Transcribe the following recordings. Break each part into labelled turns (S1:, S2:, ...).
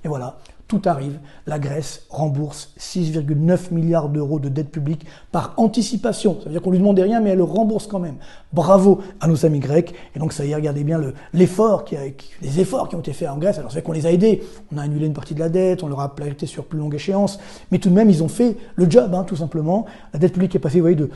S1: Et voilà, tout arrive. La Grèce rembourse 6,9 milliards d'euros de dette publique par anticipation. Ça veut dire qu'on lui demandait rien, mais elle le rembourse quand même. Bravo à nos amis grecs. Et donc ça y est, regardez bien les efforts qui ont été faits en Grèce. Alors c'est vrai qu'on les a aidés. On a annulé une partie de la dette, on leur a prêté sur plus longue échéance. Mais tout de même, ils ont fait le job, tout simplement. La dette publique est passée, vous voyez, de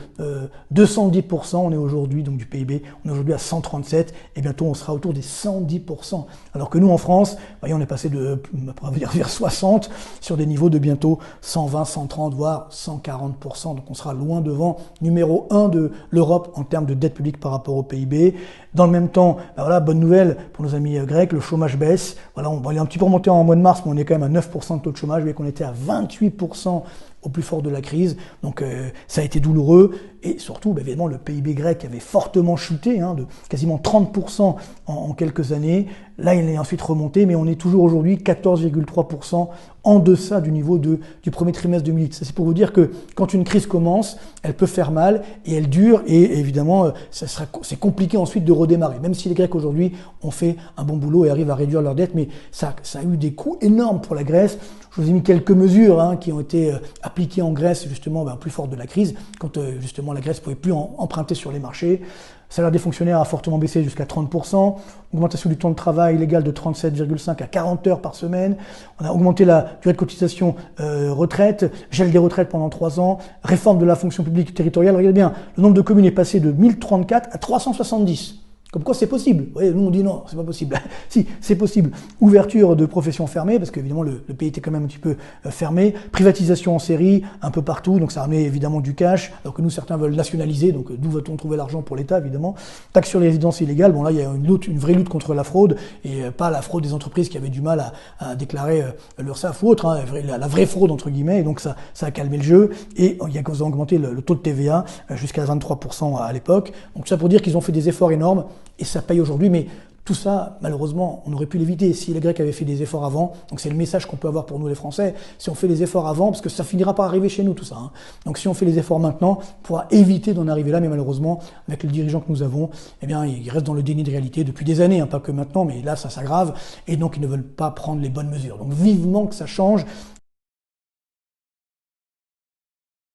S1: 210%. On est aujourd'hui, donc du PIB, on est aujourd'hui à 137. Et bientôt, on sera autour des 110%. Alors que nous, en France, vous voyez, on est passé vers 60 sur des niveaux de bientôt 120, 130, voire 140%. Donc on sera loin devant numéro 1 de l'Europe en termes de dette publique par rapport au PIB. Dans le même temps, voilà, bonne nouvelle pour nos amis grecs, le chômage baisse. Voilà, il est un petit peu remonté en mois de mars, mais on est quand même à 9% de taux de chômage. Vous voyez qu'on était à 28% au plus fort de la crise. Donc ça a été douloureux. Et surtout, évidemment, le PIB grec avait fortement chuté, de quasiment 30% en quelques années. Là, il est ensuite remonté, mais on est toujours aujourd'hui 14,3% en deçà du niveau du premier trimestre 2008. Ça, c'est pour vous dire que quand une crise commence, elle peut faire mal et elle dure. Et évidemment, c'est compliqué ensuite de redémarrer. Même si les Grecs aujourd'hui ont fait un bon boulot et arrivent à réduire leur dette, mais ça a eu des coûts énormes pour la Grèce. Je vous ai mis quelques mesures qui ont été appliquées en Grèce, justement, plus fort de la crise, quand justement la Grèce ne pouvait plus emprunter sur les marchés. Le salaire des fonctionnaires a fortement baissé jusqu'à 30%. Augmentation du temps de travail légal de 37,5 à 40 heures par semaine. On a augmenté la durée de cotisation retraite, gel des retraites pendant 3 ans, réforme de la fonction publique territoriale. Regardez bien, le nombre de communes est passé de 1034 à 370. Comme quoi c'est possible. Vous voyez, nous on dit non, c'est pas possible. Si, c'est possible. Ouverture de professions fermées, parce qu'évidemment le pays était quand même un petit peu fermé. Privatisation en série, un peu partout, donc ça remet évidemment du cash, alors que nous certains veulent nationaliser, donc d'où va-t-on trouver l'argent pour l'État évidemment. Taxe sur les résidences illégales, bon là il y a une vraie lutte contre la fraude, et pas la fraude des entreprises qui avaient du mal à déclarer l'URSSAF ou autre, la vraie fraude entre guillemets, et donc ça a calmé le jeu, et il y a augmenté le taux de TVA jusqu'à 23% à l'époque. Donc ça pour dire qu'ils ont fait des efforts énormes, et ça paye aujourd'hui, mais tout ça, malheureusement, on aurait pu l'éviter si les Grecs avaient fait des efforts avant. Donc c'est le message qu'on peut avoir pour nous les Français. Si on fait les efforts avant, parce que ça finira par arriver chez nous tout ça. Donc si on fait les efforts maintenant, on pourra éviter d'en arriver là. Mais malheureusement, avec les dirigeants que nous avons, eh bien, ils restent dans le déni de réalité depuis des années, pas que maintenant, mais là ça s'aggrave. Et donc ils ne veulent pas prendre les bonnes mesures. Donc vivement que ça change.